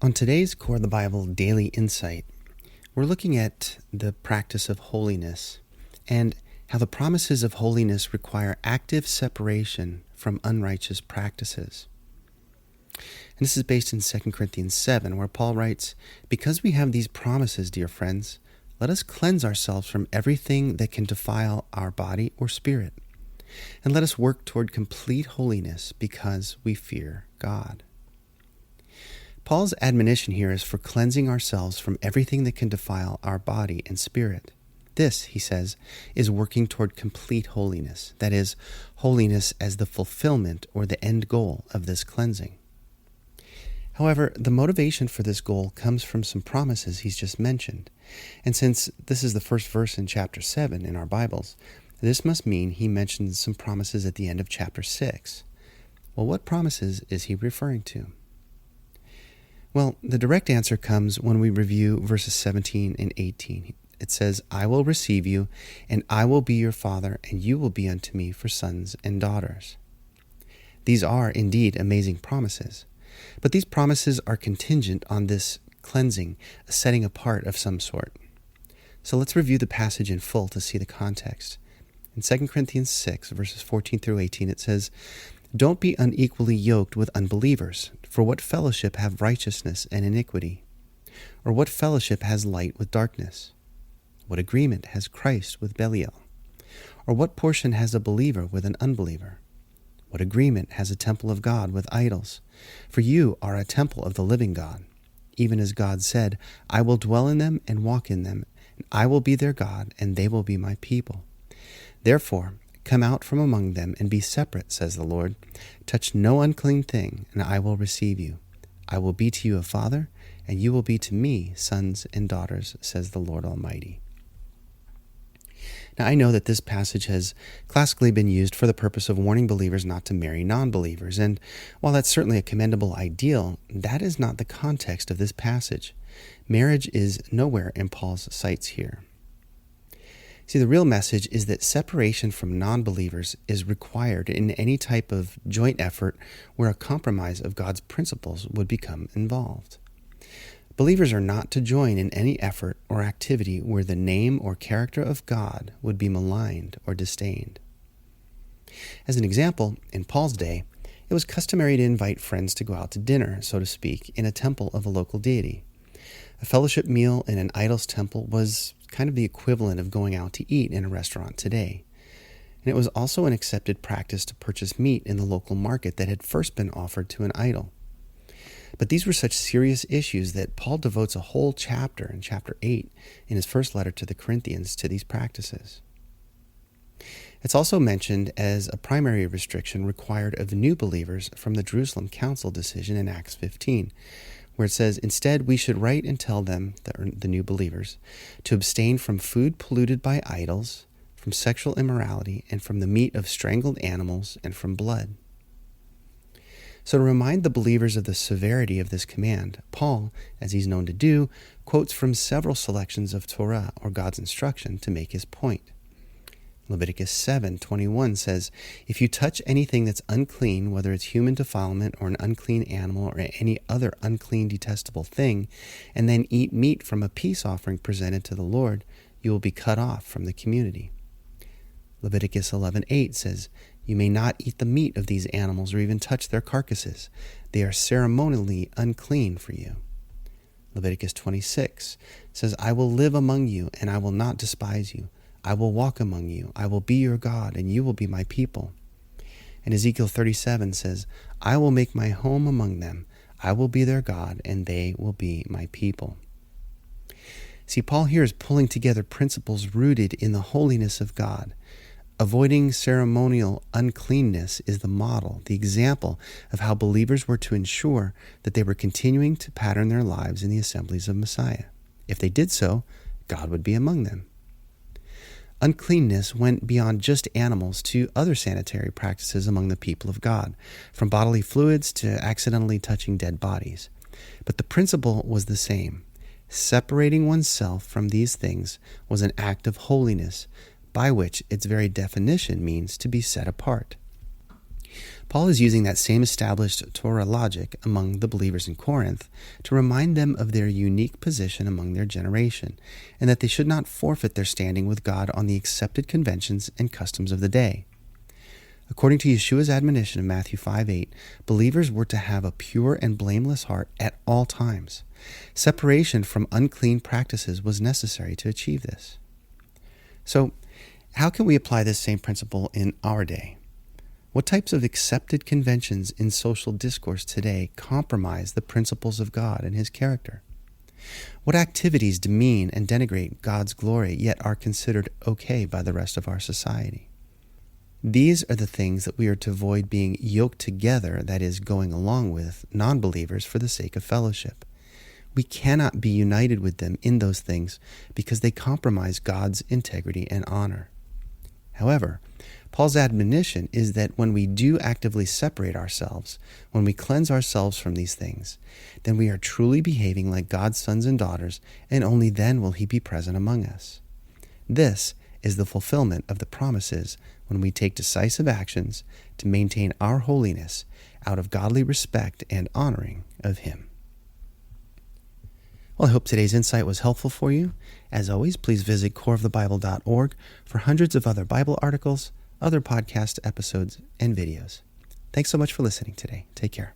On today's Core of the Bible Daily Insight, we're looking at the practice of holiness and how the promises of holiness require active separation from unrighteous practices. And this is based in 2 Corinthians 7, where Paul writes, "Because we have these promises, dear friends, let us cleanse ourselves from everything that can defile our body or spirit, and let us work toward complete holiness because we fear God." Paul's admonition here is for cleansing ourselves from everything that can defile our body and spirit. This, he says, is working toward complete holiness, that is, holiness as the fulfillment or the end goal of this cleansing. However, the motivation for this goal comes from some promises he's just mentioned. And since this is the first verse in chapter 7 in our Bibles, this must mean he mentions some promises at the end of chapter 6. Well, what promises is he referring to? Well, the direct answer comes when we review verses 17 and 18. It says, "I will receive you, and I will be your father, and you will be unto me for sons and daughters." These are indeed amazing promises, but these promises are contingent on this cleansing, a setting apart of some sort. So let's review the passage in full to see the context. In 2 Corinthians 6, verses 14 through 18, it says, "Don't be unequally yoked with unbelievers, for what fellowship have righteousness and iniquity? Or what fellowship has light with darkness? What agreement has Christ with Belial? Or what portion has a believer with an unbeliever? What agreement has a temple of God with idols? For you are a temple of the living God. Even as God said, I will dwell in them and walk in them, and I will be their God, and they will be my people. Therefore, come out from among them and be separate, says the Lord. Touch no unclean thing, and I will receive you. I will be to you a father, and you will be to me sons and daughters, says the Lord Almighty." Now, I know that this passage has classically been used for the purpose of warning believers not to marry non-believers, and while that's certainly a commendable ideal, that is not the context of this passage. Marriage is nowhere in Paul's sights here. See, the real message is that separation from non-believers is required in any type of joint effort where a compromise of God's principles would become involved. Believers are not to join in any effort or activity where the name or character of God would be maligned or disdained. As an example, in Paul's day, it was customary to invite friends to go out to dinner, so to speak, in a temple of a local deity. A fellowship meal in an idol's temple was kind of the equivalent of going out to eat in a restaurant today. And it was also an accepted practice to purchase meat in the local market that had first been offered to an idol. But these were such serious issues that Paul devotes a whole chapter in chapter 8 in his first letter to the Corinthians to these practices. It's also mentioned as a primary restriction required of new believers from the Jerusalem Council decision in Acts 15, where it says, "Instead, we should write and tell them," the new believers, "to abstain from food polluted by idols, from sexual immorality, and from the meat of strangled animals, and from blood." So to remind the believers of the severity of this command, Paul, as he's known to do, quotes from several selections of Torah, or God's instruction, to make his point. Leviticus 7:21 says, "If you touch anything that's unclean, whether it's human defilement or an unclean animal or any other unclean, detestable thing, and then eat meat from a peace offering presented to the Lord, you will be cut off from the community." Leviticus 11:8 says, "You may not eat the meat of these animals or even touch their carcasses. They are ceremonially unclean for you." Leviticus 26 says, "I will live among you, and I will not despise you. I will walk among you. I will be your God, and you will be my people." And Ezekiel 37 says, "I will make my home among them. I will be their God, and they will be my people." See, Paul here is pulling together principles rooted in the holiness of God. Avoiding ceremonial uncleanness is the model, the example of how believers were to ensure that they were continuing to pattern their lives in the assemblies of Messiah. If they did so, God would be among them. Uncleanness went beyond just animals to other sanitary practices among the people of God, from bodily fluids to accidentally touching dead bodies. But the principle was the same. Separating oneself from these things was an act of holiness, by which its very definition means to be set apart. Paul is using that same established Torah logic among the believers in Corinth to remind them of their unique position among their generation, and that they should not forfeit their standing with God on the accepted conventions and customs of the day. According to Yeshua's admonition of Matthew 5:8, believers were to have a pure and blameless heart at all times. Separation from unclean practices was necessary to achieve this. So, how can we apply this same principle in our day? What types of accepted conventions in social discourse today compromise the principles of God and His character? What activities demean and denigrate God's glory, yet are considered okay by the rest of our society? These are the things that we are to avoid being yoked together, that is, going along with non-believers for the sake of fellowship. We cannot be united with them in those things because they compromise God's integrity and honor. However, Paul's admonition is that when we do actively separate ourselves, when we cleanse ourselves from these things, then we are truly behaving like God's sons and daughters, and only then will He be present among us. This is the fulfillment of the promises when we take decisive actions to maintain our holiness out of godly respect and honoring of Him. Well, I hope today's insight was helpful for you. As always, please visit coreofthebible.org for hundreds of other Bible articles, other podcast episodes, and videos. Thanks so much for listening today. Take care.